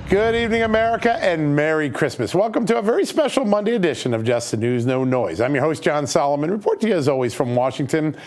Good evening, America, and Merry Christmas. Welcome to a very special Monday edition of Just the News, No Noise. I'm your host, John Solomon. Report to you, as always, from Washington.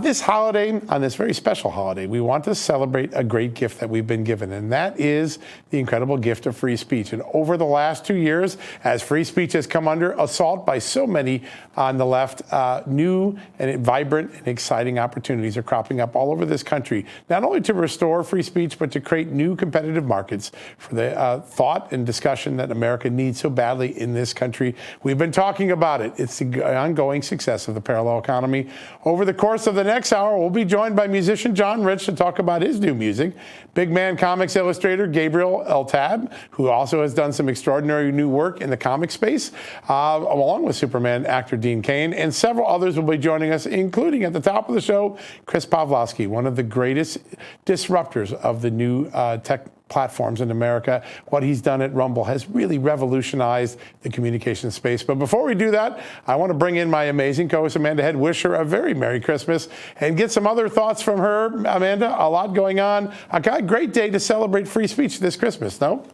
This holiday, on this very special holiday, we want to celebrate a great gift that we've been given, and that is the incredible gift of free speech. And over the last 2 years, as free speech has come under assault by so many on the left, new and vibrant and exciting opportunities are cropping up all over this country, not only to restore free speech, but to create new competitive markets for the thought and discussion that America needs so badly in this country. We've been talking about it. It's the ongoing success of the parallel economy. Over the course of the next hour, we'll be joined by musician John Rich to talk about his new music. Big Man Comics illustrator Gabriel Eltaeb, who also has done some extraordinary new work in the comic space, along with Superman actor Dean Cain, and several others will be joining us, including at the top of the show, Chris Pavlovski, one of the greatest disruptors of the new tech platforms in America. What he's done at Rumble has really revolutionized the communication space. But before we do that, I want to bring in my amazing co-host, Amanda Head, wish her a very Merry Christmas, and get some other thoughts from her. Amanda, a lot going on. A great day to celebrate free speech this Christmas, no?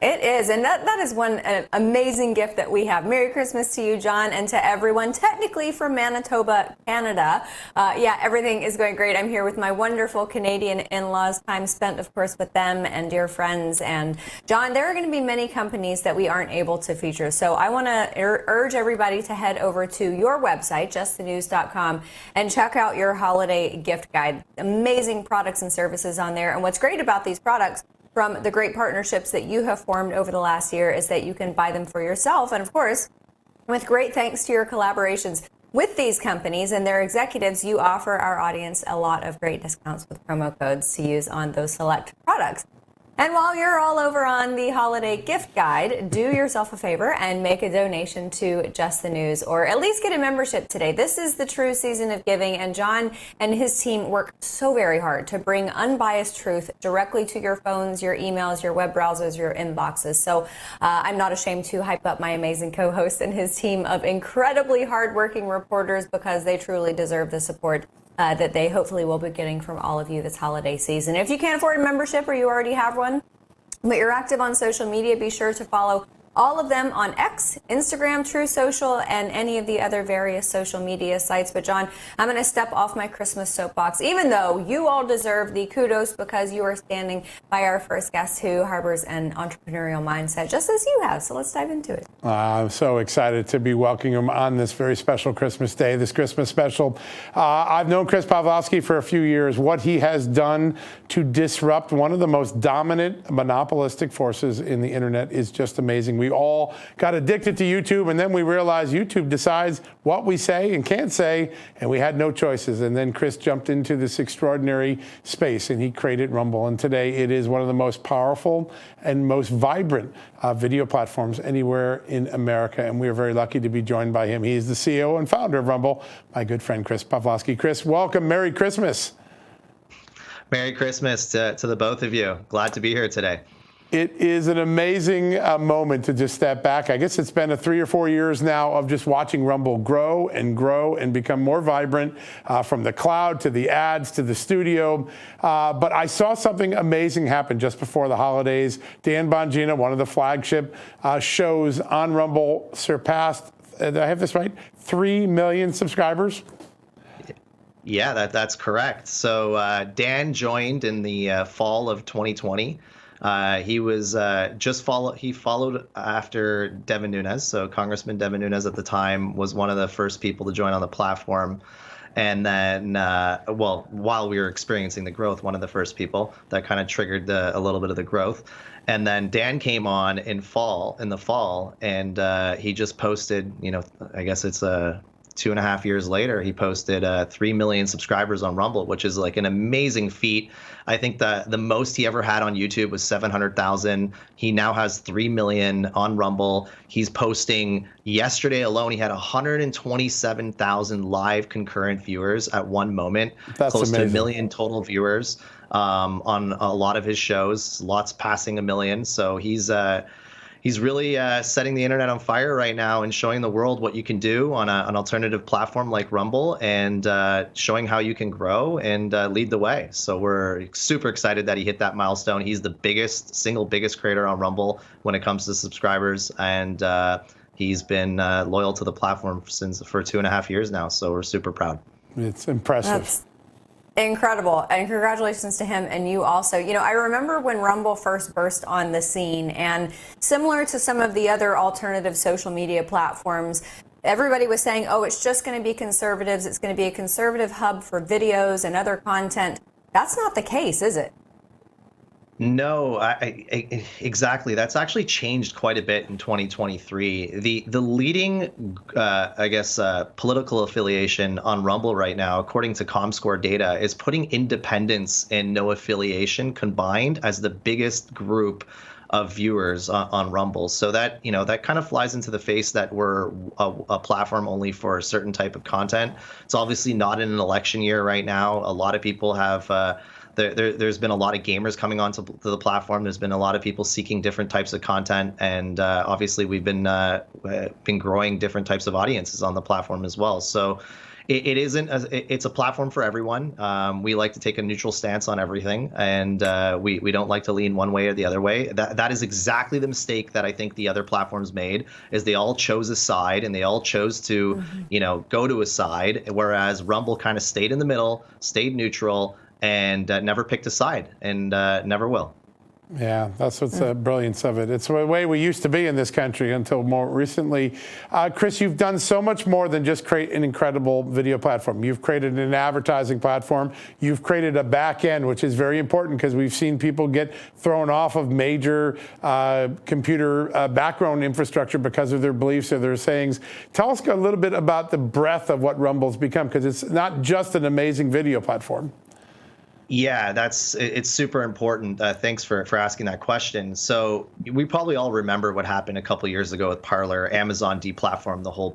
It is, and that is one amazing gift that we have. Merry Christmas to you, John, and to everyone, technically from Manitoba, Canada. Yeah, everything is going great. I'm here with my wonderful Canadian in-laws, time spent, of course, with them and dear friends. And, John, there are going to be many companies that we aren't able to feature. So I want to urge everybody to head over to your website, justthenews.com, and check out your holiday gift guide. Amazing products and services on there. And what's great about these products, from the great partnerships that you have formed over the last year, is that you can buy them for yourself. And of course, with great thanks to your collaborations with these companies and their executives, you offer our audience a lot of great discounts with promo codes to use on those select products. And while you're all over on the holiday gift guide, do yourself a favor and make a donation to Just the News, or at least get a membership today. This is the true season of giving, and John and his team work so very hard to bring unbiased truth directly to your phones, your emails, your web browsers, your inboxes. So I'm not ashamed to hype up my amazing co-host and his team of incredibly hardworking reporters, because they truly deserve the support that they hopefully will be getting from all of you this holiday season. If you can't afford a membership, or you already have one, but you're active on social media, be sure to follow all of them on X, Instagram, True Social, and any of the other various social media sites. But John, I'm going to step off my Christmas soapbox, even though you all deserve the kudos, because you are standing by our first guest who harbors an entrepreneurial mindset, just as you have. So let's dive into it. I'm so excited to be welcoming him on this very special Christmas day, this Christmas special. I've known Chris Pavlovski for a few years. What he has done to disrupt one of the most dominant monopolistic forces in the internet is just amazing. We all got addicted to YouTube, and then we realized YouTube decides what we say and can't say, and we had no choices. And then Chris jumped into this extraordinary space, and he created Rumble. And today it is one of the most powerful and most vibrant video platforms anywhere in America, and we are very lucky to be joined by him. He is the CEO and founder of Rumble, my good friend Chris Pavlovski. Chris, welcome. Merry Christmas. Merry Christmas to the both of you. Glad to be here today. It is an amazing moment to just step back. I guess it's been 3 or 4 years now of just watching Rumble grow and become more vibrant, from the cloud to the ads to the studio. But I saw something amazing happen just before the holidays. Dan Bongino, one of the flagship shows on Rumble, surpassed, did I have this right, 3 million subscribers? Yeah, that's correct. So Dan joined in the fall of 2020. He was he followed after Devin Nunes. So Congressman Devin Nunes at the time was one of the first people to join on the platform. And then, while we were experiencing the growth, one of the first people that kind of triggered a little bit of the growth. And then Dan came on in the fall, and he just posted, I guess it's 2.5 years later, he posted 3 million subscribers on Rumble, which is like an amazing feat. I think the most he ever had on YouTube was 700,000. He now has 3 million on Rumble. He's posting, yesterday alone, he had 127,000 live concurrent viewers at one moment. That's close amazing. to 1 million total viewers on a lot of his shows, lots passing 1 million. So he's he's really setting the internet on fire right now and showing the world what you can do on an alternative platform like Rumble, and showing how you can grow and lead the way. So we're super excited that he hit that milestone. He's the single biggest creator on Rumble when it comes to subscribers, and he's been loyal to the platform for 2.5 years now. So we're super proud. It's impressive. That's incredible, and congratulations to him and you also. You know, I remember when Rumble first burst on the scene, and similar to some of the other alternative social media platforms, everybody was saying, oh, it's just going to be conservatives. It's going to be a conservative hub for videos and other content. That's not the case, is it? No, exactly. That's actually changed quite a bit in 2023. The leading, political affiliation on Rumble right now, according to Comscore data, is putting independence and no affiliation combined as the biggest group of viewers on Rumble. So that, that kind of flies into the face that we're a platform only for a certain type of content. It's obviously not in an election year right now. A lot of people have there's been a lot of gamers coming onto the platform. There's been a lot of people seeking different types of content, and obviously we've been growing different types of audiences on the platform as well. So it's a platform for everyone. We like to take a neutral stance on everything, and we don't like to lean one way or the other way. That is exactly the mistake that I think the other platforms made, is they all chose a side, and they all chose to go to a side, whereas Rumble kind of stayed in the middle, stayed neutral, and never picked a side, and never will. Yeah, that's what's the brilliance of it. It's the way we used to be in this country until more recently. Chris, you've done so much more than just create an incredible video platform. You've created an advertising platform. You've created a back end, which is very important, because we've seen people get thrown off of major computer background infrastructure because of their beliefs or their sayings. Tell us a little bit about the breadth of what Rumble's become, because it's not just an amazing video platform. Yeah, it's super important. Thanks for asking that question. So we probably all remember what happened a couple years ago with Parler. Amazon deplatformed the whole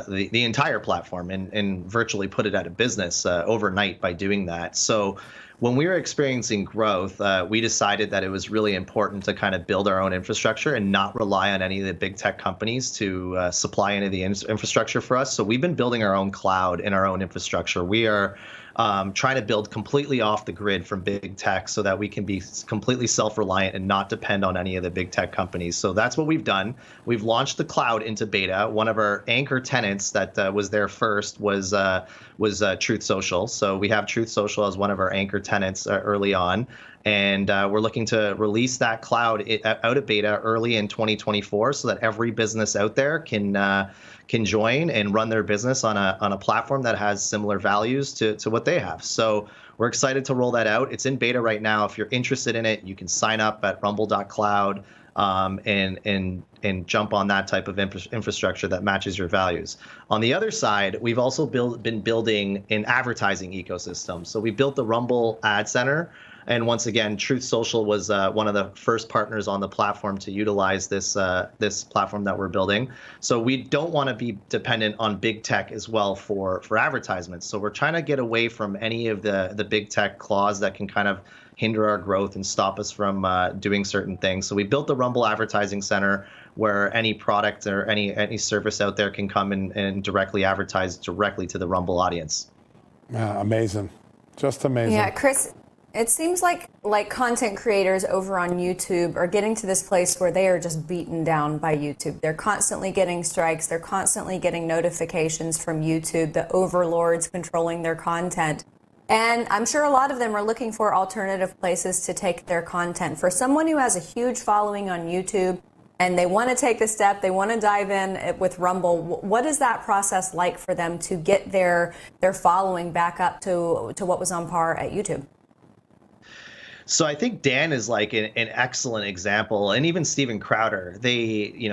the entire platform and virtually put it out of business overnight by doing that. So when we were experiencing growth, we decided that it was really important to kind of build our own infrastructure and not rely on any of the big tech companies to supply any of the infrastructure for us. So we've been building our own cloud and our own infrastructure. We are trying to build completely off the grid from big tech so that we can be completely self-reliant and not depend on any of the big tech companies. So that's what we've done. We've launched the cloud into beta. One of our anchor tenants that was there first was Truth Social. So we have Truth Social as one of our anchor tenants early on. And we're looking to release that cloud out of beta early in 2024 so that every business out there can join and run their business on a platform that has similar values to what they have. So we're excited to roll that out. It's in beta right now. If you're interested in it, you can sign up at rumble.cloud and jump on that type of infrastructure that matches your values. On the other side, we've also been building an advertising ecosystem. So we built the Rumble Ad Center. And once again, Truth Social was one of the first partners on the platform to utilize this platform that we're building. So we don't want to be dependent on big tech as well for advertisements. So we're trying to get away from any of the big tech claws that can kind of hinder our growth and stop us from doing certain things. So we built the Rumble Advertising Center, where any product or any service out there can come and directly advertise directly to the Rumble audience. Amazing. Just amazing. Yeah, Chris, it seems like content creators over on YouTube are getting to this place where they are just beaten down by YouTube. They're constantly getting strikes. They're constantly getting notifications from YouTube, the overlords controlling their content. And I'm sure a lot of them are looking for alternative places to take their content. For someone who has a huge following on YouTube and they want to take the step, they want to dive in with Rumble, what is that process like for them to get their following back up to what was on par at YouTube? So I think Dan is like an excellent example, and even Steven Crowder.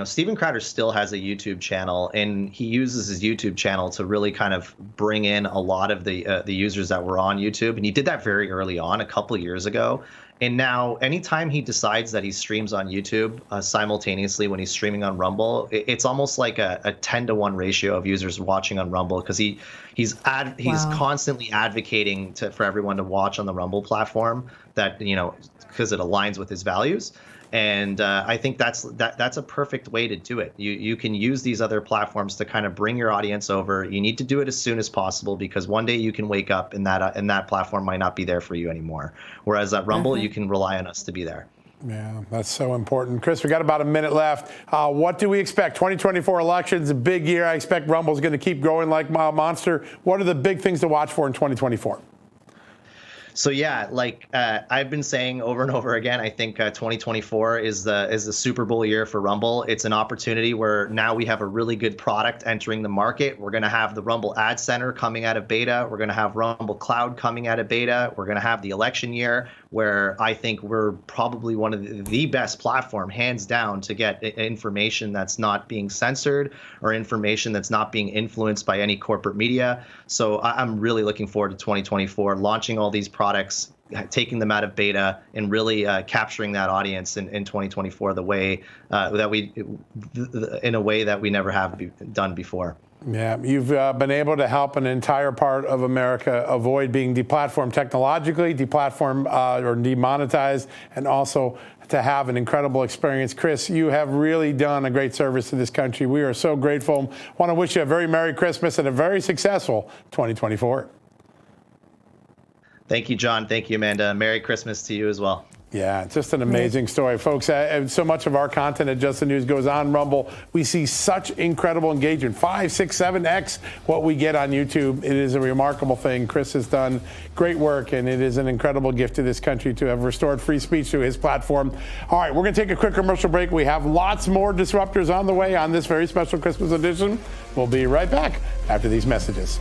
Steven Crowder still has a YouTube channel, and he uses his YouTube channel to really kind of bring in a lot of the users that were on YouTube. And he did that very early on, a couple of years ago. And now anytime he decides that he streams on YouTube simultaneously when he's streaming on Rumble, it's almost like a 10-to-1 ratio of users watching on Rumble, because he's constantly advocating for everyone to watch on the Rumble platform, that because it aligns with his values. And I think that's a perfect way to do it. You can use these other platforms to kind of bring your audience over. You need to do it as soon as possible, because one day you can wake up and that platform might not be there for you anymore. Whereas at Rumble, you can rely on us to be there. Yeah, that's so important. Chris, we got about a minute left. What do we expect? 2024 elections, a big year. I expect Rumble's going to keep growing like a monster. What are the big things to watch for in 2024? So yeah, like I've been saying over and over again, I think 2024 is the Super Bowl year for Rumble. It's an opportunity where now we have a really good product entering the market. We're going to have the Rumble Ad Center coming out of beta. We're going to have Rumble Cloud coming out of beta. We're going to have the election year, where I think we're probably one of the best platform, hands down, to get information that's not being censored or information that's not being influenced by any corporate media. So I'm really looking forward to 2024, launching all these products, taking them out of beta, and really capturing that audience in 2024 the way in a way that we never have done before. Yeah, you've been able to help an entire part of America avoid being deplatformed technologically, deplatformed or demonetized, and also to have an incredible experience. Chris, you have really done a great service to this country. We are so grateful. Want to wish you a very Merry Christmas and a very successful 2024. Thank you, John. Thank you, Amanda. Merry Christmas to you as well. Yeah, just an amazing story, folks. So much of our content at Just the News goes on Rumble. We see such incredible engagement, 5, 6, 7x what we get on YouTube. It is a remarkable thing. Chris has done great work, and it is an incredible gift to this country to have restored free speech to his platform. All right, we're going to take a quick commercial break. We have lots more disruptors on the way on this very special Christmas edition. We'll be right back after these messages.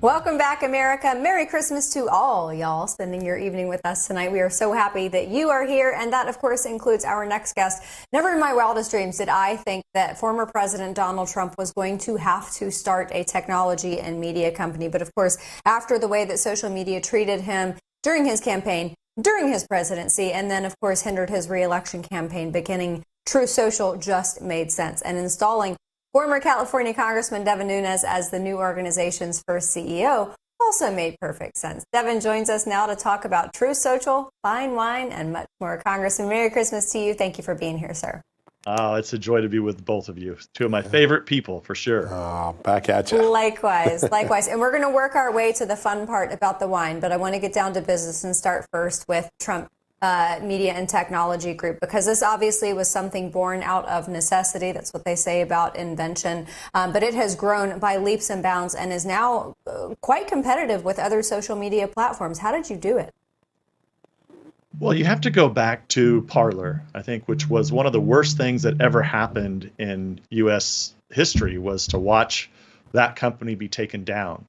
Welcome back, America. Merry Christmas to all y'all spending your evening with us tonight. We are so happy that you are here, and that, of course, includes our next guest. Never in my wildest dreams did I think that former President Donald Trump was going to have to start a technology and media company. But, of course, after the way that social media treated him during his campaign, during his presidency, and then, of course, hindered his re-election campaign, beginning Truth Social just made sense. And installing former California Congressman Devin Nunes as the new organization's first CEO also made perfect sense. Devin joins us now to talk about Truth Social, fine wine, and much more. Congressman, Merry Christmas to you. Thank you for being here, sir. Oh, it's a joy to be with both of you. Two of my favorite people, for sure. Oh, back at you. Likewise, likewise. And we're going to work our way to the fun part about the wine, but I want to get down to business and start first with Trump Media and Technology Group, because this obviously was something born out of necessity. That's what they say about invention. But it has grown by leaps and bounds and is now quite competitive with other social media platforms. How did you do it? Well, you have to go back to Parler, I think, which was one of the worst things that ever happened in U.S. history, was to watch that company be taken down.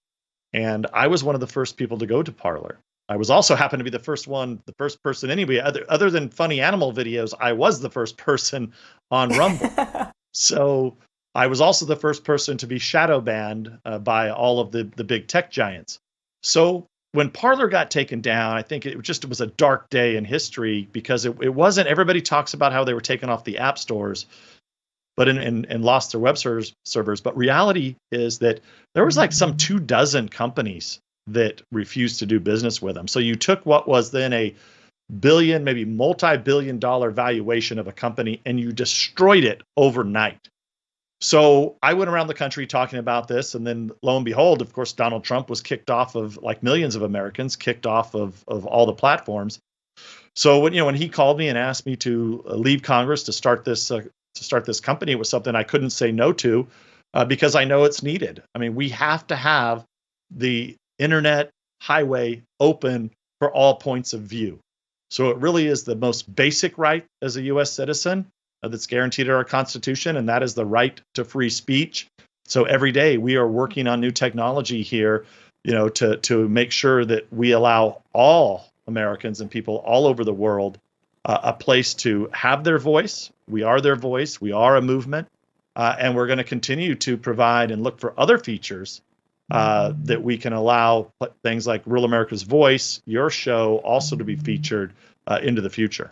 And I was one of the first people to go to Parler. I was also happened to be the first person anyway, other than funny animal videos. I was the first person on Rumble. So I was also the first person to be shadow banned by all of the big tech giants. So when Parler got taken down, I think it was a dark day in history, because it wasn't, everybody talks about how they were taken off the app stores, but and lost their web servers. But reality is that there was like some 24 companies that refused to do business with them. So you took what was then a billion, maybe multi-billion-dollar valuation of a company, and you destroyed it overnight. So I went around the country talking about this, and then lo and behold, of course, Donald Trump was kicked off of, like millions of Americans, kicked off of all the platforms. So when he called me and asked me to leave Congress to start this company, it was something I couldn't say no to, because I know it's needed. I mean, we have to have the internet highway open for all points of view. So it really is the most basic right as a U.S. citizen that's guaranteed in our Constitution, and that is the right to free speech. So every day we are working on new technology here, to make sure that we allow all Americans and people all over the world a place to have their voice. We are their voice. We are a movement, and we're going to continue to provide and look for other features that we can allow things like Real America's Voice, your show, also to be featured into the future.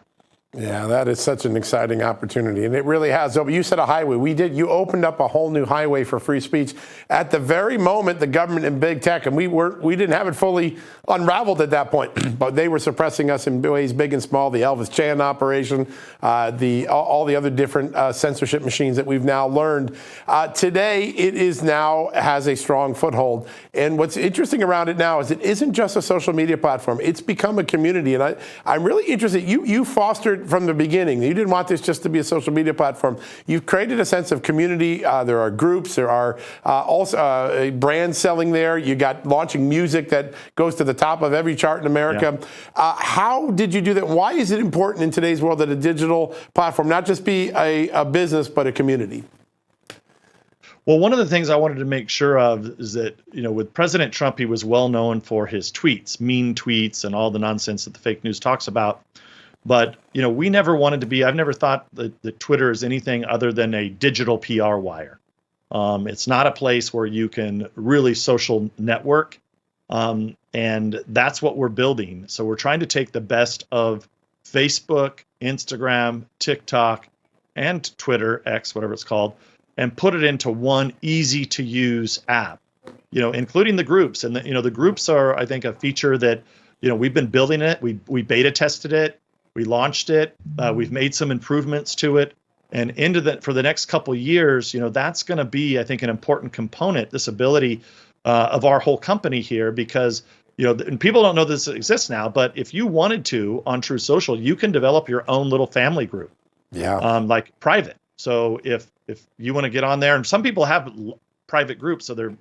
Yeah, that is such an exciting opportunity, and it really has. So you said a highway. You opened up a whole new highway for free speech at the very moment the government and big tech, and we didn't have it fully unraveled at that point, but they were suppressing us in ways big and small. The Elvis Chan operation, all the other different censorship machines that we've now learned. Today, it is now has a strong foothold, and what's interesting around it now is it isn't just a social media platform. It's become a community, and I'm really interested. You fostered from the beginning. You didn't want this just to be a social media platform. You've created a sense of community. There are groups. There are also brands selling there. You got launching music that goes to the top of every chart in America. Yeah. How did you do that? Why is it important in today's world that a digital platform not just be a business, but a community? Well, one of the things I wanted to make sure of is that, with President Trump, he was well known for his tweets, mean tweets, and all the nonsense that the fake news talks about. But, we never wanted to be, I've never thought that Twitter is anything other than a digital PR wire. It's not a place where you can really social network. And that's what we're building. So we're trying to take the best of Facebook, Instagram, TikTok, and Twitter, X, whatever it's called, and put it into one easy to use app, including the groups. And the groups are, I think, a feature that, we've been building it. We beta tested it. We launched it. We've made some improvements to it, and for the next couple of years, that's going to be, I think, an important component. This ability of our whole company here, because and people don't know this exists now. But if you wanted to on True Social, you can develop your own little family group, like private. So if you want to get on there, and some people have private groups, so they're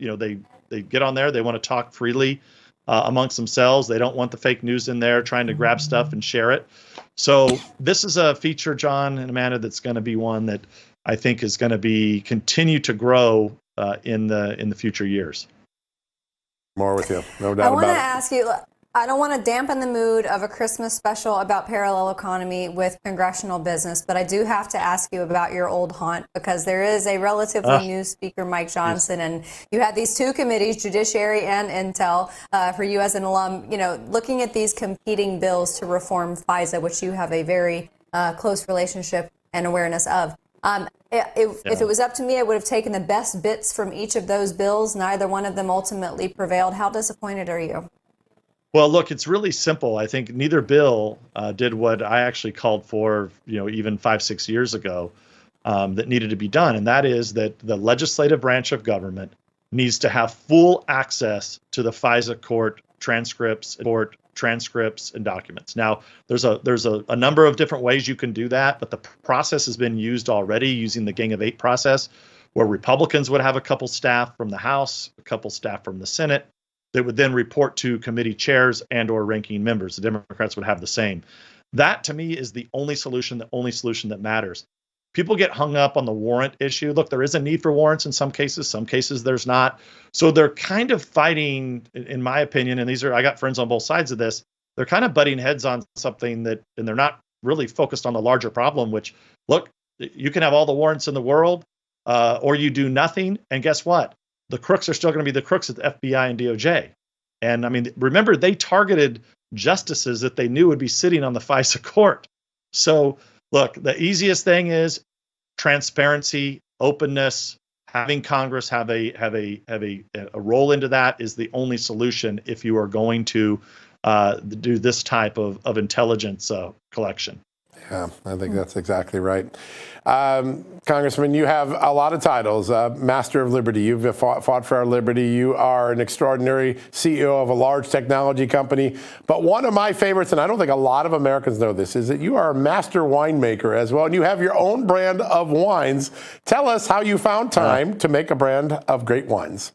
they get on there, they want to talk freely amongst themselves. They don't want the fake news in there trying to grab stuff and share it. So this is a feature, John and Amanda, that's going to be one that I think is going to continue to grow in the future years. More with you, no doubt about it. I want to ask you, I don't want to dampen the mood of a Christmas special about parallel economy with congressional business, but I do have to ask you about your old haunt, because there is a relatively new Speaker, Mike Johnson, and you had these two committees, Judiciary and Intel, for you as an alum, looking at these competing bills to reform FISA, which you have a very close relationship and awareness of. If it was up to me, I would have taken the best bits from each of those bills. Neither one of them ultimately prevailed. How disappointed are you? Well, look, it's really simple. I think neither bill did what I actually called for, even 5-6 years ago, that needed to be done. And that is that the legislative branch of government needs to have full access to the FISA court transcripts, and documents. Now, there's a number of different ways you can do that, but the process has been used already using the Gang of Eight process, where Republicans would have a couple staff from the House, a couple staff from the Senate, that would then report to committee chairs and or ranking members. The Democrats would have the same. That, to me, is the only solution that matters. People get hung up on the warrant issue. Look, there is a need for warrants in some cases there's not. So they're kind of fighting, in my opinion, and I got friends on both sides of this, they're kind of butting heads on something and they're not really focused on the larger problem, which, look, you can have all the warrants in the world, or you do nothing, and guess what? The crooks are still going to be the crooks at the FBI and DOJ. And I mean, remember, they targeted justices that they knew would be sitting on the FISA court. So look, the easiest thing is transparency, openness, having Congress have a role into that is the only solution if you are going to do this type of intelligence collection. Yeah, I think that's exactly right. Congressman, you have a lot of titles. Master of Liberty. You've fought for our liberty. You are an extraordinary CEO of a large technology company. But one of my favorites, and I don't think a lot of Americans know this, is that you are a master winemaker as well, and you have your own brand of wines. Tell us how you found time to make a brand of great wines.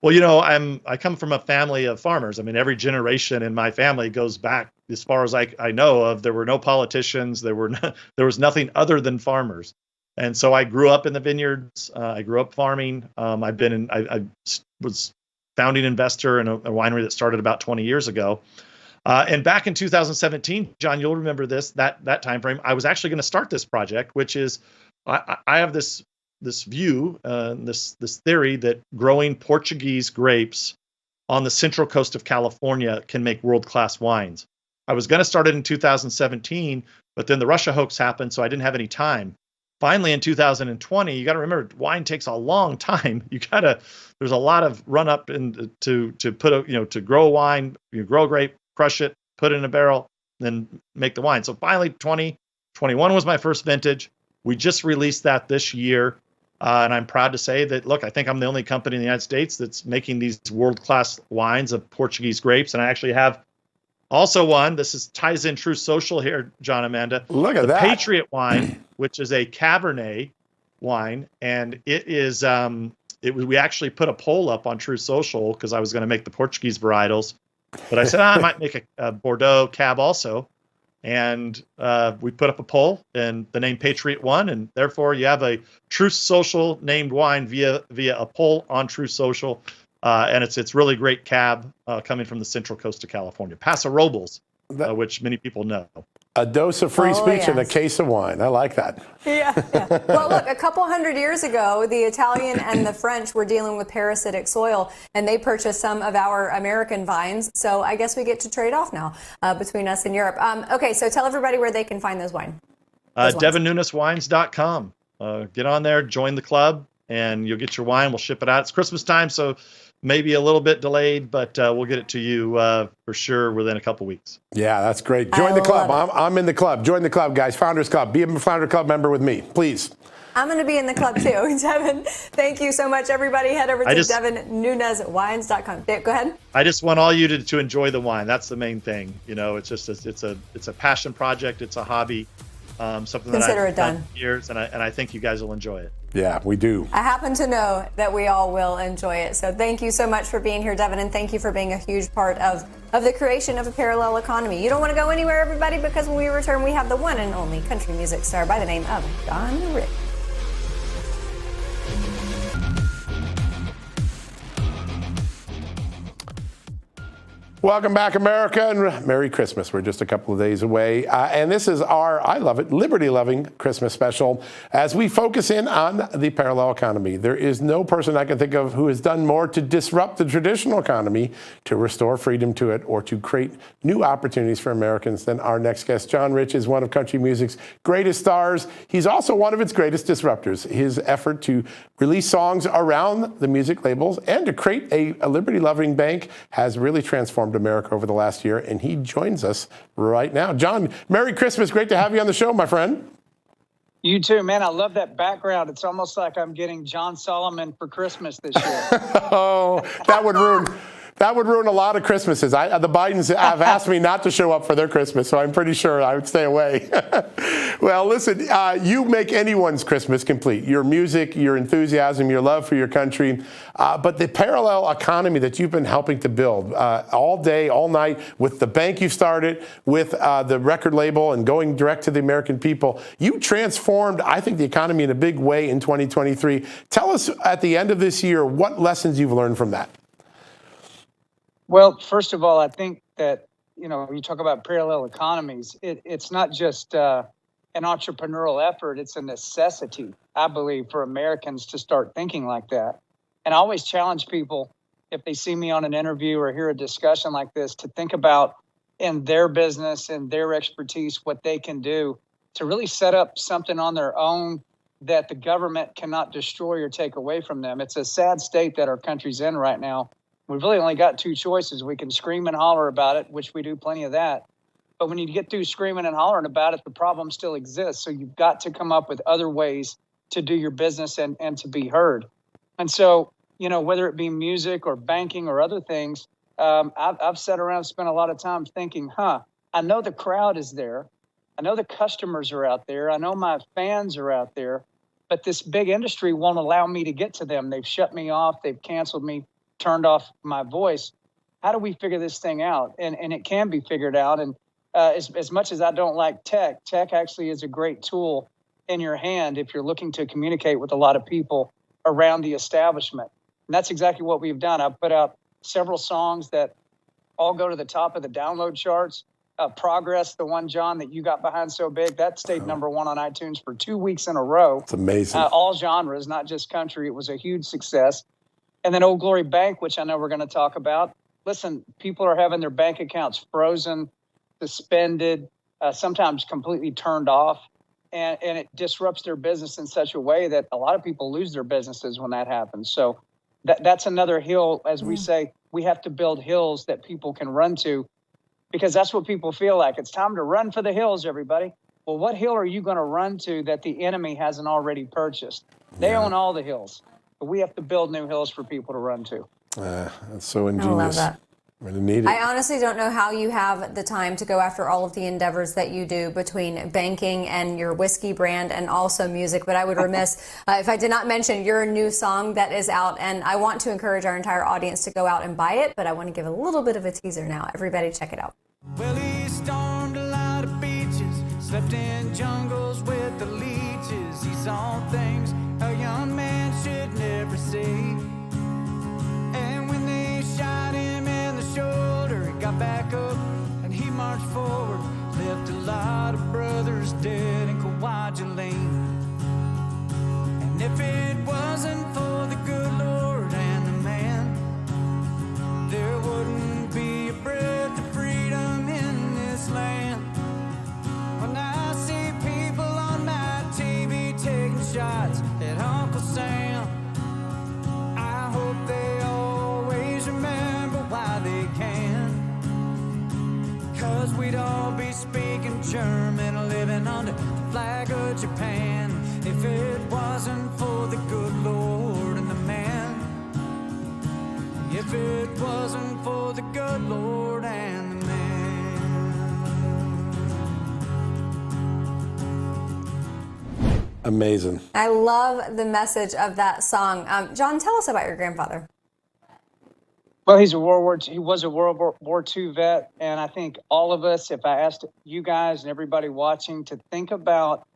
Well, I come from a family of farmers. I mean, every generation in my family goes back as far as I know of. There were no politicians. There was nothing other than farmers. And so I grew up in the vineyards. I grew up farming. I was founding investor in a winery that started about 20 years ago. And back in 2017, John, you'll remember that time frame. I was actually going to start this project, which is I have this view, this theory that growing Portuguese grapes on the central coast of California can make world-class wines. I was going to start it in 2017, but then the Russia hoax happened, so I didn't have any time. Finally, in 2020, you got to remember, wine takes a long time. There's a lot of run up to put to grow a wine. You grow a grape, crush it, put it in a barrel, then make the wine. So finally, 2021 was my first vintage. We just released that this year. And I'm proud to say that, look, I think I'm the only company in the United States that's making these world-class wines of Portuguese grapes. And I actually have also one. Ties in True Social here, John, Amanda. Look at the that. Patriot wine, which is a Cabernet wine. And it is, we actually put a poll up on True Social because I was going to make the Portuguese varietals. But I said, I might make a Bordeaux Cab also. And we put up a poll, and the name Patriot won, and therefore you have a True Social named wine via a poll on True Social, and it's really great cab coming from the Central Coast of California, Paso Robles, which many people know. A dose of free speech and a yes. case of wine. I like that. Yeah. Well, look, a couple hundred years ago, the Italian and the French were dealing with parasitic soil, and they purchased some of our American vines. So I guess we get to trade off now between us and Europe. Okay, so tell everybody where they can find those wines. DevinNunesWines.com. Get on there, join the club, and you'll get your wine. We'll ship it out. It's Christmas time, so maybe a little bit delayed, but we'll get it to you for sure within a couple weeks. Yeah, that's great. Join the club. I'm in the club. Join the club, guys. Founders Club. Be a Founder Club member with me, please. I'm going to be in the club too. Devin, thank you so much, everybody. Head over to DevinNunesWines.com. Go ahead. I just want all you to enjoy the wine. That's the main thing. It's just it's a passion project. It's a hobby. Something that I've done for years, and I think you guys will enjoy it. Yeah, we do. I happen to know that we all will enjoy it. So thank you so much for being here, Devin, and thank you for being a huge part of the creation of a parallel economy. You don't want to go anywhere, everybody, because when we return, we have the one and only country music star by the name of John Rich. Welcome back, America, and Merry Christmas. We're just a couple of days away. And this is our, I love it, liberty-loving Christmas special as we focus in on the parallel economy. There is no person I can think of who has done more to disrupt the traditional economy, to restore freedom to it, or to create new opportunities for Americans than our next guest. John Rich is one of country music's greatest stars. He's also one of its greatest disruptors. His effort to release songs around the music labels and to create a liberty-loving bank has really transformed America over the last year, and he joins us right now. John, Merry Christmas. Great to have you on the show, my friend. You too, man. I love that background. It's almost like I'm getting John Solomon for Christmas this year. Oh, that would ruin a lot of Christmases. The Bidens have asked me not to show up for their Christmas, so I'm pretty sure I would stay away. Well, listen, you make anyone's Christmas complete. Your music, your enthusiasm, your love for your country, but the parallel economy that you've been helping to build all day, all night, with the bank you started, with the record label and going direct to the American people, you transformed, I think, the economy in a big way in 2023. Tell us at the end of this year what lessons you've learned from that. Well, first of all, I think that, when you talk about parallel economies, it's not just an entrepreneurial effort. It's a necessity, I believe, for Americans to start thinking like that. And I always challenge people, if they see me on an interview or hear a discussion like this, to think about in their business and their expertise what they can do to really set up something on their own that the government cannot destroy or take away from them. It's a sad state that our country's in right now. We've really only got two choices. We can scream and holler about it, which we do plenty of that. But when you get through screaming and hollering about it, the problem still exists. So you've got to come up with other ways to do your business and to be heard. And so, whether it be music or banking or other things, I've sat around and spent a lot of time thinking, I know the crowd is there. I know the customers are out there. I know my fans are out there. But this big industry won't allow me to get to them. They've shut me off. They've canceled me, turned off my voice. How do we figure this thing out? And it can be figured out. And as much as I don't like tech actually is a great tool in your hand if you're looking to communicate with a lot of people around the establishment. And that's exactly what we've done. I've put out several songs that all go to the top of the download charts. Progress, the one, John, that you got behind so big, that stayed number one on iTunes for 2 weeks in a row. It's amazing. All genres, not just country. It was a huge success. And then Old Glory Bank, which I know we're going to talk about. Listen, people are having their bank accounts frozen. suspended, sometimes completely turned off. And it disrupts their business in such a way that a lot of people lose their businesses when that happens. So that's another hill, as we say, we have to build hills that people can run to, because that's what people feel like. It's time to run for the hills, everybody. Well, what hill are you going to run to that the enemy hasn't already purchased? They own all the hills, but we have to build new hills for people to run to. That's so ingenious. I love that. We're going to need it. I honestly don't know how you have the time to go after all of the endeavors that you do between banking and your whiskey brand and also music. But I would remiss if I did not mention your new song that is out. And I want to encourage our entire audience to go out and buy it. But I want to give a little bit of a teaser now. Everybody check it out. Well, he stormed a lot of beaches, slept in jungles with the leeches. He saw things a young man should never see. And when they shot him in the shoulder, he got back up and he marched forward. Left a lot of brothers dead in Kwajalein. And if it wasn't for the good Lord and the man, there wouldn't be a breath of freedom in this land. When I see people on my TV taking shots at Uncle Sam, I hope they always remember why they can. 'Cause we'd all be speaking German, living under the flag of Japan, if it wasn't for the good Lord and the man. If it wasn't for the good Lord and the man. Amazing. I love the message of that song. John, tell us about your grandfather. Well, he was a World War II vet, and I think all of us, if I asked you guys and everybody watching to think about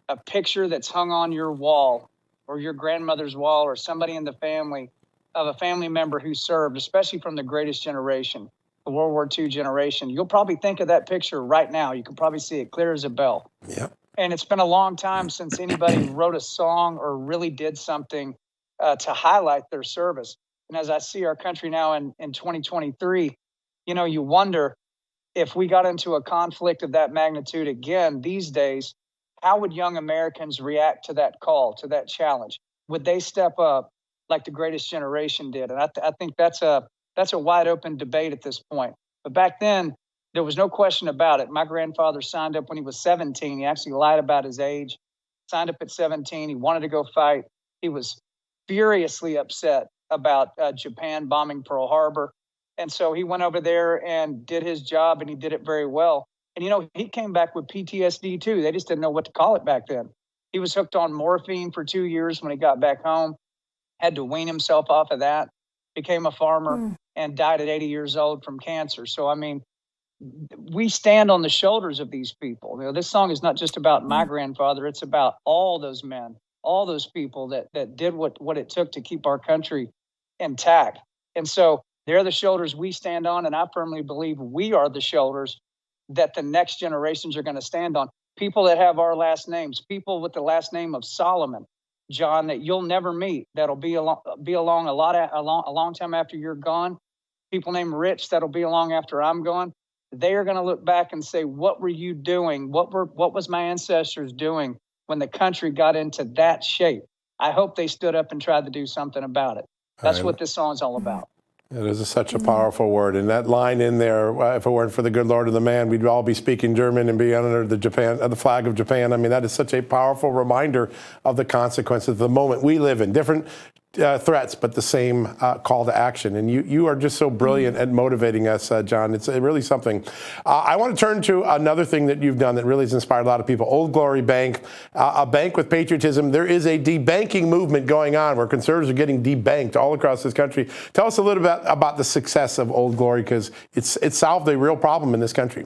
a picture that's hung on your wall or your grandmother's wall or somebody in the family of a family member who served, especially from the greatest generation, the World War II generation, you'll probably think of that picture right now. You can probably see it clear as a bell. Yep. And it's been a long time since anybody wrote a song or really did something to highlight their service. And as I see our country now in 2023, you wonder if we got into a conflict of that magnitude again these days, how would young Americans react to that call, to that challenge? Would they step up like the greatest generation did? And I think that's a wide open debate at this point. But back then, there was no question about it. My grandfather signed up when he was 17. He actually lied about his age, signed up at 17. He wanted to go fight. He was furiously upset about Japan bombing Pearl Harbor. And so he went over there and did his job, and he did it very well. And, he came back with PTSD too. They just didn't know what to call it back then. He was hooked on morphine for 2 years when he got back home, had to wean himself off of that, became a farmer, and died at 80 years old from cancer. So, we stand on the shoulders of these people. This song is not just about my grandfather. It's about all those men, all those people that did what it took to keep our country intact. And so they're the shoulders we stand on. And I firmly believe we are the shoulders that the next generations are going to stand on. People that have our last names, people with the last name of Solomon, John, that you'll never meet, that'll be along a long time after you're gone. People named Rich that'll be along after I'm gone. They are going to look back and say, what were you doing? What was my ancestors doing when the country got into that shape? I hope they stood up and tried to do something about it. That's what this song is all about. It is such a powerful word. And that line in there, if it weren't for the good Lord of the man, we'd all be speaking German and be under the flag of Japan. That is such a powerful reminder of the consequences of the moment we live in. Different threats, but the same call to action. And you are just so brilliant at motivating us, John. It's really something. I want to turn to another thing that you've done that really has inspired a lot of people. Old Glory Bank, a bank with patriotism. There is a debanking movement going on where conservatives are getting debanked all across this country. Tell us a little bit about the success of Old Glory, because it's solved a real problem in this country.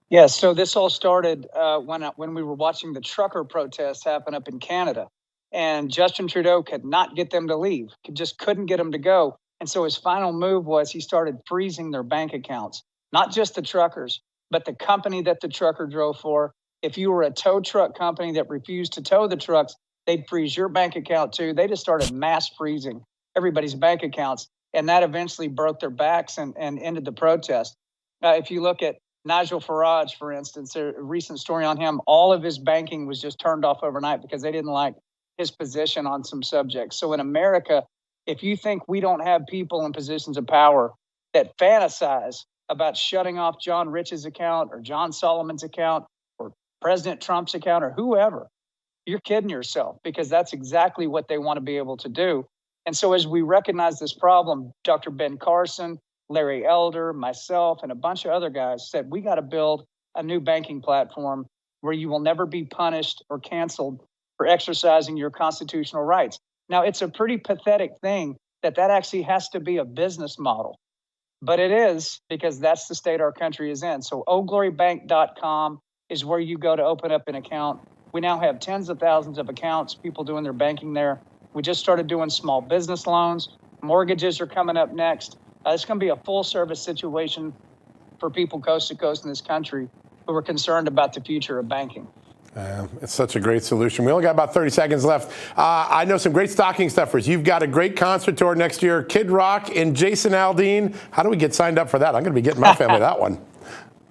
Yeah, so this all started when we were watching the trucker protests happen up in Canada. And Justin Trudeau could not get them to leave, just couldn't get them to go. And so his final move was he started freezing their bank accounts, not just the truckers, but the company that the trucker drove for. If you were a tow truck company that refused to tow the trucks, they'd freeze your bank account too. They just started mass freezing everybody's bank accounts. And that eventually broke their backs and ended the protest. If you look at Nigel Farage, for instance, a recent story on him, all of his banking was just turned off overnight because they didn't like his position on some subjects. So in America, if you think we don't have people in positions of power that fantasize about shutting off John Rich's account or John Solomon's account or President Trump's account or whoever, you're kidding yourself, because that's exactly what they want to be able to do. And so as we recognize this problem, Dr. Ben Carson, Larry Elder, myself, and a bunch of other guys said, we got to build a new banking platform where you will never be punished or canceled for exercising your constitutional rights. Now, it's a pretty pathetic thing that actually has to be a business model, but it is, because that's the state our country is in. So oldglorybank.com is where you go to open up an account. We now have tens of thousands of accounts, people doing their banking there. We just started doing small business loans. Mortgages are coming up next. It's going to be a full service situation for people coast to coast in this country who are concerned about the future of banking. It's such a great solution. We only got about 30 seconds left. I know some great stocking stuffers. You've got a great concert tour next year, Kid Rock and Jason Aldean. How do we get signed up for that? I'm going to be getting my family that one.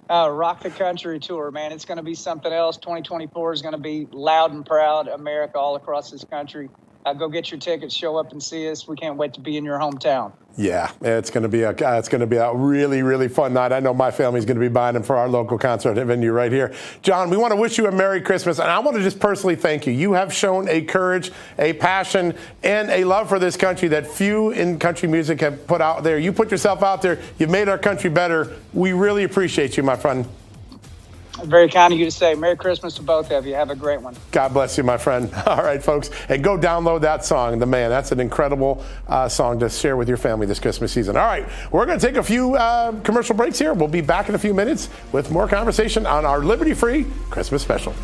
Rock the Country tour, man. It's going to be something else. 2024 is going to be loud and proud, America all across this country. Go get your tickets, show up and see us. We can't wait to be in your hometown. Yeah, it's going to be a really, really fun night. I know my family's going to be buying them for our local concert venue right here. John, we want to wish you a Merry Christmas, and I want to just personally thank you. You have shown a courage, a passion, and a love for this country that few in country music have put out there. You put yourself out there. You've made our country better. We really appreciate you, my friend. Very kind of you to say. Merry Christmas to both of you. Have a great one. God bless you, my friend. All right, folks. And go download that song, The Man. That's an incredible song to share with your family this Christmas season. All right, we're going to take a few commercial breaks here. We'll be back in a few minutes with more conversation on our Liberty Free Christmas special.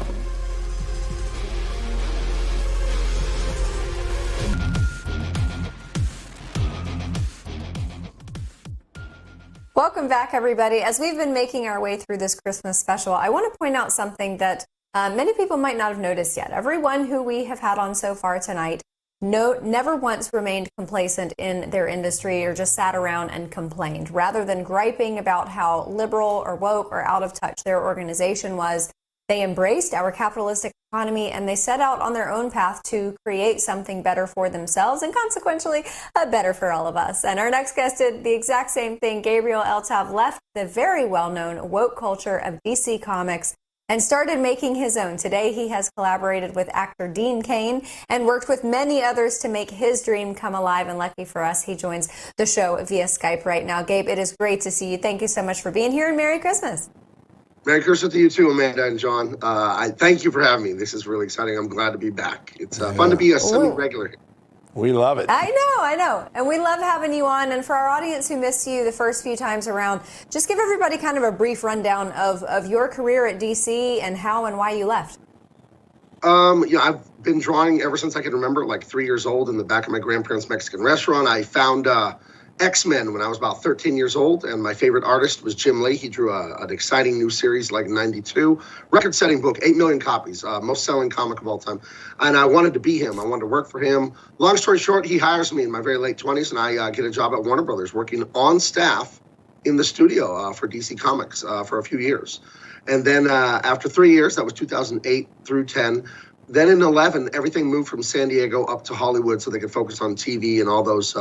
Welcome back, everybody. As we've been making our way through this Christmas special, I want to point out something that many people might not have noticed yet. Everyone who we have had on so far tonight never once remained complacent in their industry or just sat around and complained. Rather than griping about how liberal or woke or out of touch their organization was, they embraced our capitalistic economy and they set out on their own path to create something better for themselves and consequently better for all of us. And our next guest did the exact same thing. Gabriel Eltav left the very well-known woke culture of DC Comics and started making his own. Today, he has collaborated with actor Dean Cain and worked with many others to make his dream come alive. And lucky for us, he joins the show via Skype right now. Gabe, it is great to see you. Thank you so much for being here, and Merry Christmas. Merry Christmas to you too, Amanda and John. I thank you for having me. This is really exciting. I'm glad to be back. It's fun to be a semi-regular. We love it. I know. And we love having you on. And for our audience who missed you the first few times around, just give everybody kind of a brief rundown of your career at DC and how and why you left. I've been drawing ever since I can remember, like 3 years old, in the back of my grandparents' Mexican restaurant. I found X-Men when I was about 13 years old, and my favorite artist was Jim Lee. He drew an exciting new series like in 92. Record-setting book, 8 million copies, most-selling comic of all time. And I wanted to be him. I wanted to work for him. Long story short, he hires me in my very late 20s, and I get a job at Warner Brothers working on staff in the studio for DC Comics for a few years. And then after 3 years, that was 2008 through 10, then in 11, everything moved from San Diego up to Hollywood so they could focus on TV and all those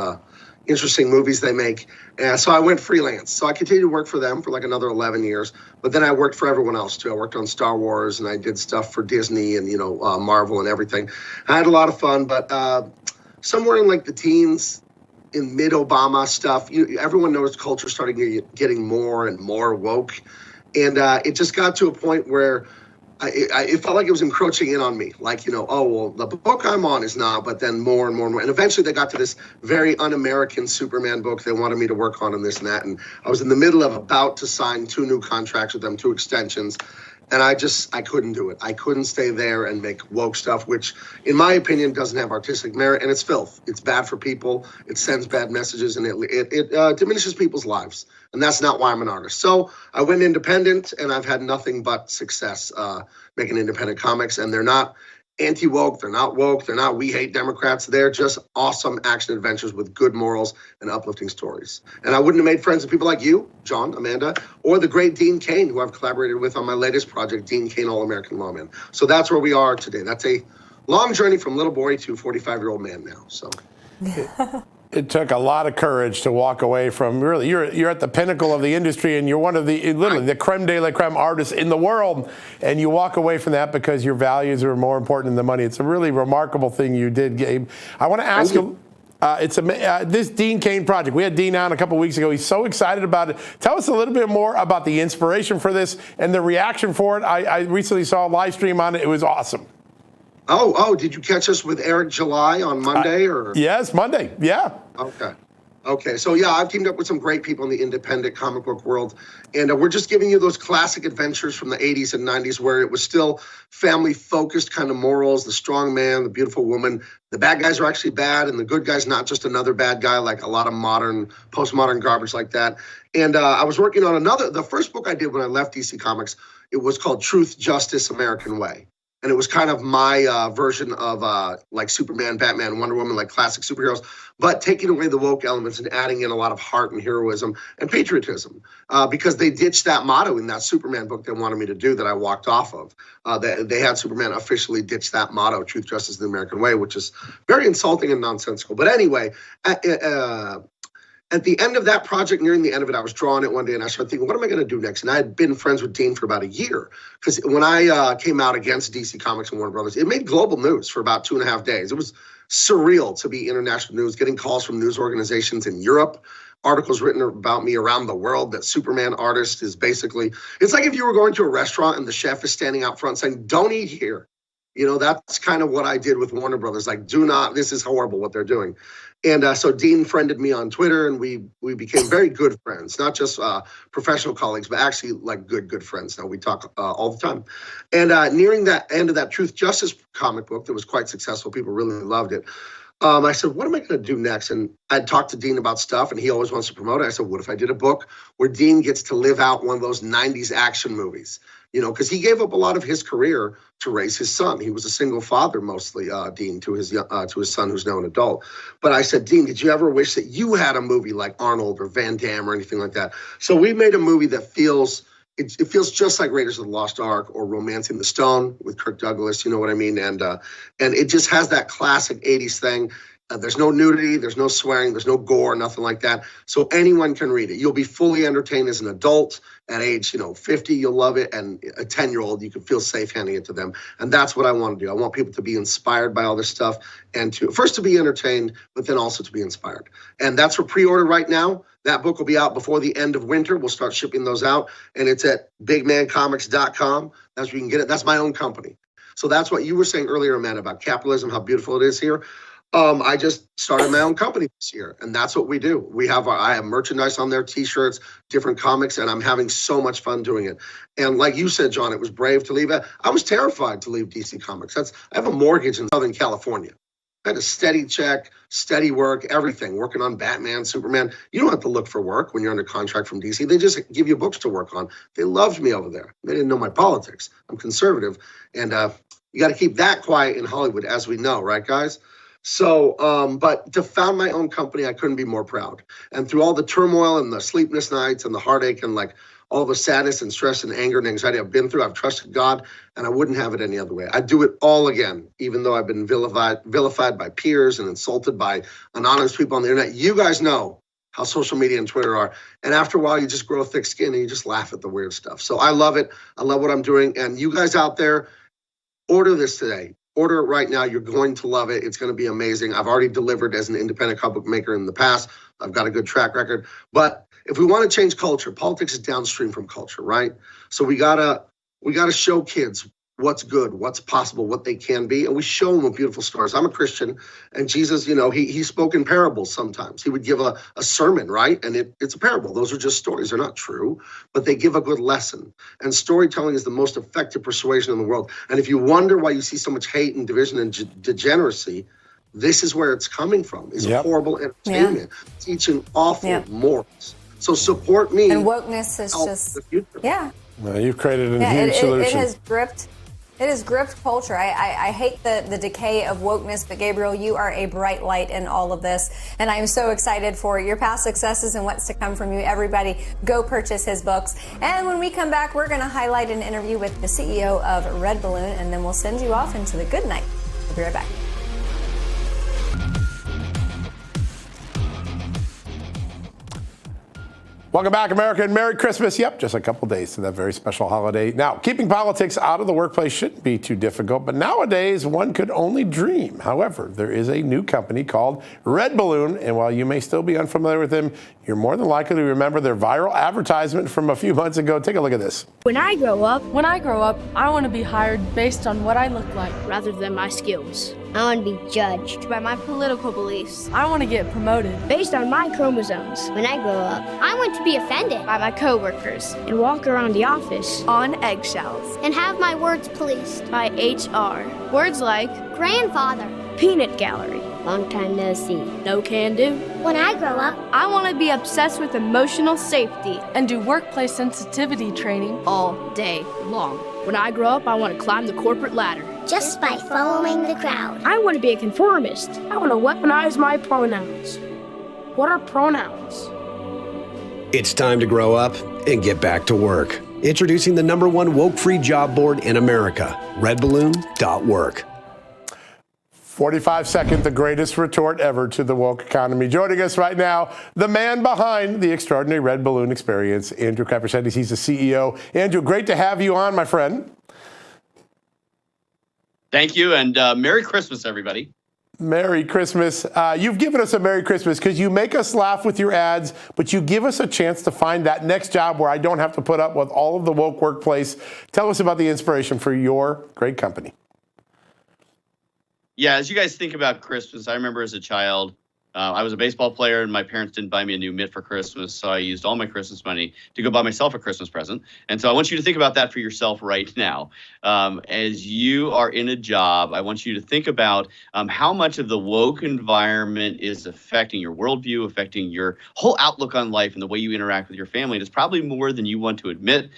interesting movies they make. And so I went freelance. So I continued to work for them for like another 11 years. But then I worked for everyone else too. I worked on Star Wars and I did stuff for Disney and, Marvel and everything. I had a lot of fun, but somewhere in like the teens, in mid-Obama stuff, everyone noticed culture started getting more and more woke. And it just got to a point where it felt like it was encroaching in on me. Like, the book I'm on is not, but then more and more and more. And eventually they got to this very un-American Superman book they wanted me to work on and this and that. And I was in the middle of about to sign 2 new contracts with them, 2 extensions. And I couldn't do it. I couldn't stay there and make woke stuff, which in my opinion doesn't have artistic merit, and it's filth. It's bad for people. It sends bad messages, and it diminishes people's lives. And that's not why I'm an artist. So I went independent, and I've had nothing but success making independent comics. And they're not anti-woke, they're not woke, they're not we hate Democrats. They're just awesome action adventures with good morals and uplifting stories. And I wouldn't have made friends with people like you, John, Amanda, or the great Dean Cain, who I've collaborated with on my latest project, Dean Cain, All-American Lawman. So that's where we are today. That's a long journey from little boy to 45-year-old man now. So it took a lot of courage to walk away from, really, you're at the pinnacle of the industry, and you're one of the, literally, the creme de la creme artists in the world, and you walk away from that because your values are more important than the money. It's a really remarkable thing you did, Gabe. I want to ask you, this Dean Cain project, we had Dean on a couple weeks ago. He's so excited about it. Tell us a little bit more about the inspiration for this and the reaction for it. I recently saw a live stream on it. It was awesome. Oh, did you catch us with Eric July on Monday? Or Yes, Monday. Yeah. Okay. So yeah, I've teamed up with some great people in the independent comic book world, and we're just giving you those classic adventures from the 80s and 90s where it was still family-focused kind of morals, the strong man, the beautiful woman. The bad guys are actually bad, and the good guy's not just another bad guy like a lot of postmodern garbage like that. And I was working on the first book I did when I left DC Comics. It was called Truth, Justice, American Way. And it was kind of my version of like Superman, Batman, Wonder Woman, like classic superheroes, but taking away the woke elements and adding in a lot of heart and heroism and patriotism, because they ditched that motto in that Superman book they wanted me to do that I walked off of. They had Superman officially ditch that motto, Truth, Justice, the American Way, which is very insulting and nonsensical. But anyway, at the end of that project, nearing the end of it, I was drawing it one day and I started thinking, what am I going to do next? And I had been friends with Dean for about a year, because when I came out against DC Comics and Warner Brothers, it made global news for about 2.5 days. It was surreal to be international news, getting calls from news organizations in Europe, articles written about me around the world, that Superman artist is basically, it's like if you were going to a restaurant and the chef is standing out front saying, don't eat here. You know, that's kind of what I did with Warner Brothers. Like, this is horrible what they're doing. And so Dean friended me on Twitter, and we became very good friends, not just professional colleagues, but actually like good friends. Now we talk all the time. And nearing that end of that Truth Justice comic book that was quite successful, people really loved it. I said, what am I going to do next? And I'd talked to Dean about stuff, and he always wants to promote it. I said, what if I did a book where Dean gets to live out one of those 90s action movies? You know, because he gave up a lot of his career to raise his son. He was a single father, mostly, Dean, to his son, who's now an adult. But I said, Dean, did you ever wish that you had a movie like Arnold or Van Damme or anything like that? So we made a movie that feels just like Raiders of the Lost Ark or Romancing the Stone with Kirk Douglas. You know what I mean? And it just has that classic 80s thing. There's no nudity, there's no swearing, there's no gore, nothing like that. So anyone can read it. You'll be fully entertained as an adult. At age 50, you'll love it. And a 10-year-old, you can feel safe handing it to them. And that's what I want to do. I want people to be inspired by all this stuff, and to be entertained, but then also to be inspired. And that's for pre-order right now. That book will be out before the end of winter. We'll start shipping those out. And it's at bigmancomics.com. That's where you can get it. That's my own company. So that's what you were saying earlier, Amanda, about capitalism, how beautiful it is here. I just started my own company this year, and that's what we do. I have merchandise on there, T-shirts, different comics, and I'm having so much fun doing it. And like you said, John, it was brave to leave it. I was terrified to leave DC Comics. I have a mortgage in Southern California. I had a steady check, steady work, everything, working on Batman, Superman. You don't have to look for work when you're under contract from DC. They just give you books to work on. They loved me over there. They didn't know my politics. I'm conservative, and you got to keep that quiet in Hollywood, as we know, right, guys? So, but to found my own company, I couldn't be more proud. And through all the turmoil and the sleepless nights and the heartache and like all the sadness and stress and anger and anxiety I've been through, I've trusted God, and I wouldn't have it any other way. I'd do it all again, even though I've been vilified by peers and insulted by anonymous people on the internet. You guys know how social media and Twitter are. And after a while, you just grow thick skin and you just laugh at the weird stuff. So I love it. I love what I'm doing. And you guys out there, order this today. Order it right now. You're going to love it. It's going to be amazing. I've already delivered as an independent comic book maker in the past. I've got a good track record. But if we want to change culture, politics is downstream from culture, right? So we gotta show kids what's good, what's possible, what they can be, and we show them with beautiful stories. I'm a Christian, and Jesus, he spoke in parables sometimes. He would give a sermon, right? And it's a parable. Those are just stories. They're not true, but they give a good lesson. And storytelling is the most effective persuasion in the world. And if you wonder why you see so much hate and division and degeneracy, this is where it's coming from. It's horrible entertainment, teaching awful morals. So support me. And wokeness is just, Well, you've created a huge solution. It has gripped It is grift culture. I hate the decay of wokeness, but Gabriel, you are a bright light in all of this. And I'm so excited for your past successes and what's to come from you. Everybody, go purchase his books. And when we come back, we're going to highlight an interview with the CEO of Red Balloon, and then we'll send you off into the good night. We'll be right back. Welcome back, America, and Merry Christmas. Yep, just a couple days to that very special holiday. Now, keeping politics out of the workplace shouldn't be too difficult, but nowadays one could only dream. However, there is a new company called Red Balloon, and while you may still be unfamiliar with them, you're more than likely to remember their viral advertisement from a few months ago. Take a look at this. When I grow up, I want to be hired based on what I look like rather than my skills. I want to be judged by my political beliefs. I want to get promoted based on my chromosomes. When I grow up, I want to be offended by my coworkers and walk around the office on eggshells and have my words policed by HR. Words like grandfather, peanut gallery, long time no see, no can do. When I grow up, I want to be obsessed with emotional safety and do workplace sensitivity training all day long. When I grow up, I want to climb the corporate ladder just by following the crowd. I want to be a conformist. I want to weaponize my pronouns. What are pronouns? It's time to grow up and get back to work. Introducing the #1 woke-free job board in America, redballoon.work. 45-second, the greatest retort ever to the woke economy. Joining us right now, the man behind the extraordinary Red Balloon experience, Andrew Capricetti. He's the CEO. Andrew, great to have you on, my friend. Thank you, and Merry Christmas, everybody. Merry Christmas. You've given us a Merry Christmas because you make us laugh with your ads, but you give us a chance to find that next job where I don't have to put up with all of the woke workplace. Tell us about the inspiration for your great company. Yeah, as you guys think about Christmas, I remember as a child, I was a baseball player and my parents didn't buy me a new mitt for Christmas, so I used all my Christmas money to go buy myself a Christmas present. And so I want you to think about that for yourself right now. As you are in a job, I want you to think about how much of the woke environment is affecting your worldview, affecting your whole outlook on life and the way you interact with your family. And it's probably more than you want to admit,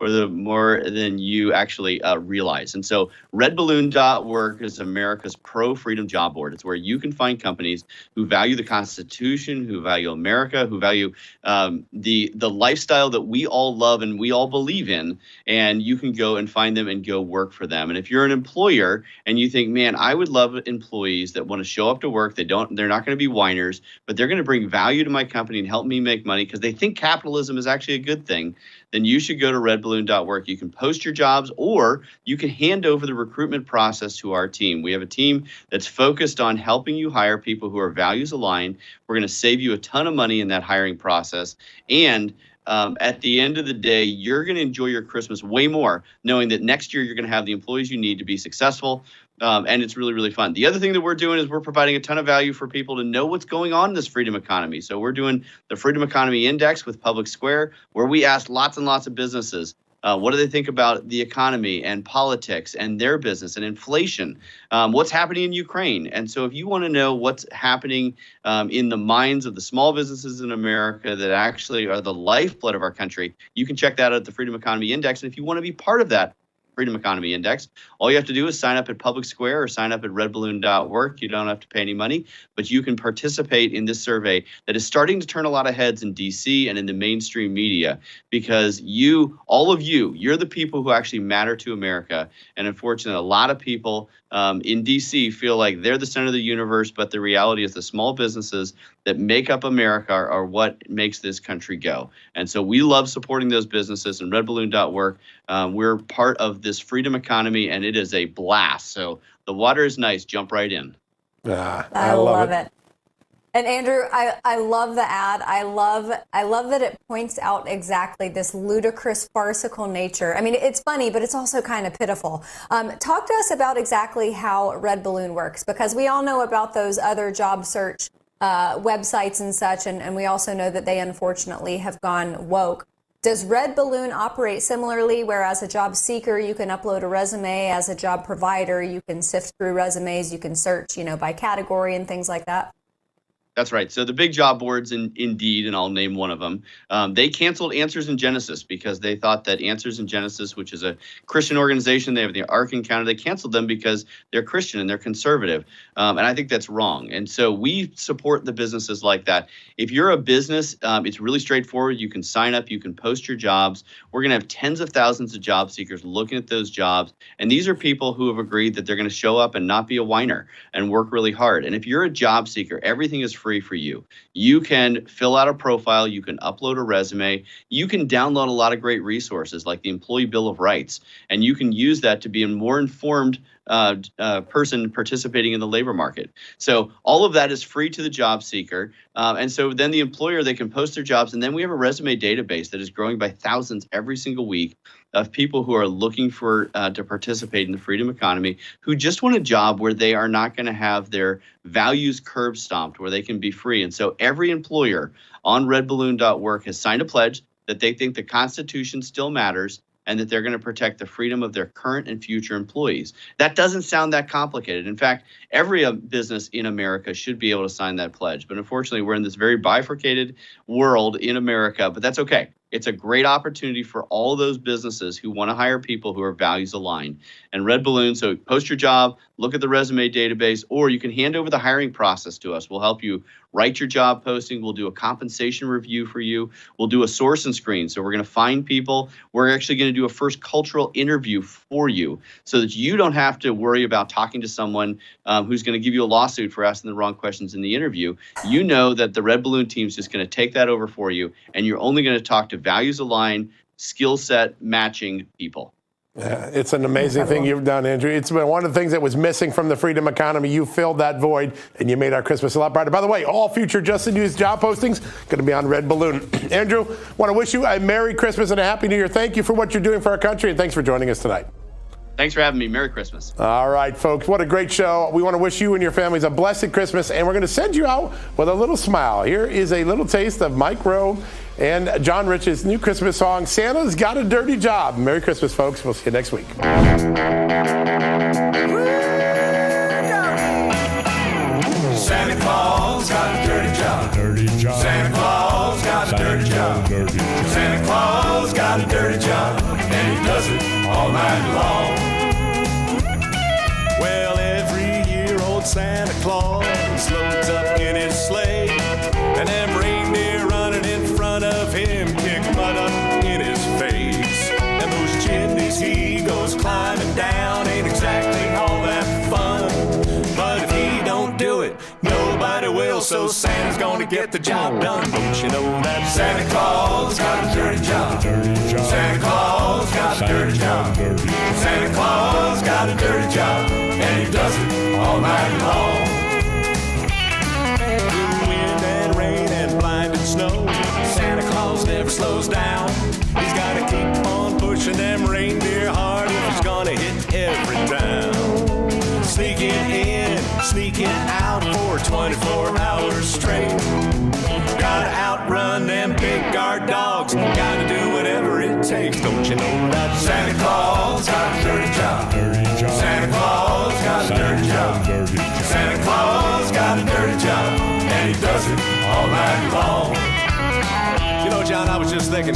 or the more than you actually realize. And so redballoon.work is America's pro-freedom job board. It's where you can find companies who value the Constitution, who value America, who value the lifestyle that we all love and we all believe in, and you can go and find them and go work for them. And if you're an employer and you think, man, I would love employees that want to show up to work, they're not going to be whiners, but they're going to bring value to my company and help me make money because they think capitalism is actually a good thing, then you should go to redballoon.work. You can post your jobs or you can hand over the recruitment process to our team. We have a team that's focused on helping you hire people who are values aligned. We're going to save you a ton of money in that hiring process. And at the end of the day, you're going to enjoy your Christmas way more knowing that next year you're going to have the employees you need to be successful. And it's really, really fun. The other thing that we're doing is we're providing a ton of value for people to know what's going on in this freedom economy. So we're doing the Freedom Economy Index with Public Square, where we ask lots and lots of businesses, what do they think about the economy and politics and their business and inflation? What's happening in Ukraine? And so if you want to know what's happening in the minds of the small businesses in America that actually are the lifeblood of our country, you can check that out at the Freedom Economy Index. And if you want to be part of that Freedom Economy Index, all you have to do is sign up at Public Square or sign up at redballoon.work. You don't have to pay any money, but you can participate in this survey that is starting to turn a lot of heads in DC and in the mainstream media because all of you, you're the people who actually matter to America. And unfortunately, a lot of people in DC feel like they're the center of the universe, but the reality is the small businesses that make up America are what makes this country go. And so we love supporting those businesses, and redballoon.work, we're part of this freedom economy, and it is a blast. So the water is nice. Jump right in. I love it. And Andrew, I love the ad. I love that it points out exactly this ludicrous, farcical nature. I mean, it's funny, but it's also kind of pitiful. Talk to us about exactly how Red Balloon works, because we all know about those other job search websites and such, and we also know that they unfortunately have gone woke. Does Red Balloon operate similarly, where as a job seeker, you can upload a resume, as a job provider, you can sift through resumes, you can search, by category and things like that? That's right. So the big job boards, Indeed, and I'll name one of them, they canceled Answers in Genesis because they thought that Answers in Genesis, which is a Christian organization, they have the Ark Encounter, they canceled them because they're Christian and they're conservative. And I think that's wrong. And so we support the businesses like that. If you're a business, it's really straightforward. You can sign up, you can post your jobs. We're going to have tens of thousands of job seekers looking at those jobs. And these are people who have agreed that they're going to show up and not be a whiner and work really hard. And if you're a job seeker, everything is free for you. You can fill out a profile, you can upload a resume, you can download a lot of great resources like the Employee Bill of Rights, and you can use that to be a more informed person participating in the labor market. So all of that is free to the job seeker. And so then the employer, they can post their jobs, and then we have a resume database that is growing by thousands every single week of people who are looking for to participate in the freedom economy, who just want a job where they are not going to have their values curb stomped, where they can be free. And so every employer on redballoon.work has signed a pledge that they think the Constitution still matters and that they're going to protect the freedom of their current and future employees. That doesn't sound that complicated. In fact, every business in America should be able to sign that pledge. But unfortunately, we're in this very bifurcated world in America, but that's okay. It's a great opportunity for all of those businesses who want to hire people who are values aligned. And Red Balloon, so post your job, look at the resume database, or you can hand over the hiring process to us. We'll help you write your job posting. We'll do a compensation review for you. We'll do a source and screen. So we're going to find people. We're actually going to do a first cultural interview for you so that you don't have to worry about talking to someone who's going to give you a lawsuit for asking the wrong questions in the interview. You know that the Red Balloon team is just going to take that over for you, and you're only going to talk to values aligned, skill set matching people. It's an amazing thing you've done, Andrew. It's been one of the things that was missing from the freedom economy. You filled that void, and you made our Christmas a lot brighter. By the way, all future Just the News job postings going to be on Red Balloon. Andrew, want to wish you a Merry Christmas and a Happy New Year. Thank you for what you're doing for our country, and thanks for joining us tonight. Thanks for having me. Merry Christmas. All right, folks, what a great show. We want to wish you and your families a blessed Christmas, and we're going to send you out with a little smile. Here is a little taste of Mike Rowe and John Rich's new Christmas song, Santa's Got a Dirty Job. Merry Christmas, folks. We'll see you next week. Santa Claus got a dirty job. Dirty job. Santa Claus got a dirty job. Dirty job. Santa Claus got a dirty job, and he does it all night long. Well, every year old Santa Claus loads up in his sleigh, and them reindeer running in front of him kick mud up in his face. And those chimneys he goes climbing down ain't exactly all that fun. But if he don't do it, nobody will, so Santa's gonna get the job done. Don't you know that Santa Claus got a dirty job? Santa Claus got a dirty job. Santa Claus got a dirty job, and he does it all night long. Wind and rain and blinding snow, Santa Claus never slows down. He's gotta keep on pushing them reindeer hard if he's gonna hit every town. Sneaking in, sneaking out for 24 hours straight. Gotta outrun them big guard dogs, gotta do whatever it takes. Don't you know that Santa Claus got a dirty job? Santa Claus got a dirty job. Santa Claus got a dirty job, and he does it all night long. You know, John, I was just thinking,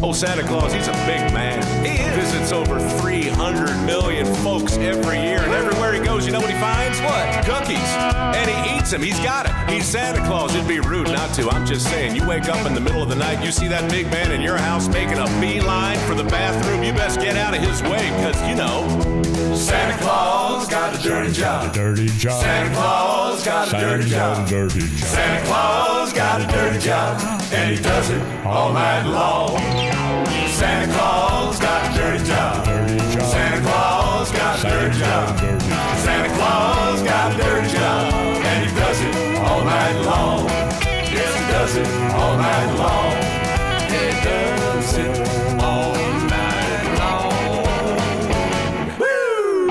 old Santa Claus, he's a big man. He visits over 300 million folks every year, and everywhere he goes, you know what he finds? What? Cookies. And he eats them. He's got it. He's Santa Claus. It'd be rude not to. I'm just saying, you wake up in the middle of the night, you see that big man in your house making a beeline for the bathroom, you best get out of his way, because, you know, Santa Claus got a dirty job. Dirty job. Santa Claus got a dirty job. Dirty job. Santa Claus got a dirty job, and he does it all night long. Santa Claus got a dirty job. Santa Claus got a dirty job. Santa Claus got a dirty job, and he does it all night long. Yes, he does it all night long. He does it all night long. Woo!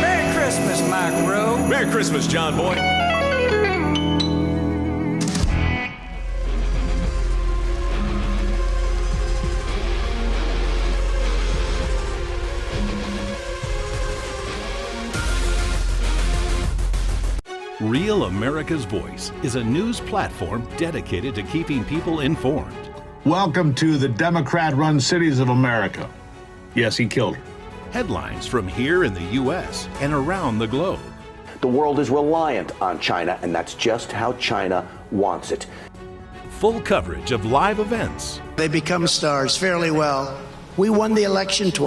Merry Christmas, Mike Rowe. Merry Christmas, John Boy. Real America's Voice is a news platform dedicated to keeping people informed. Welcome to the Democrat-run cities of America. Yes, he killed her. Headlines from here in the U.S. and around the globe. The world is reliant on China, and that's just how China wants it. Full coverage of live events. They become stars fairly well. We won the election twice.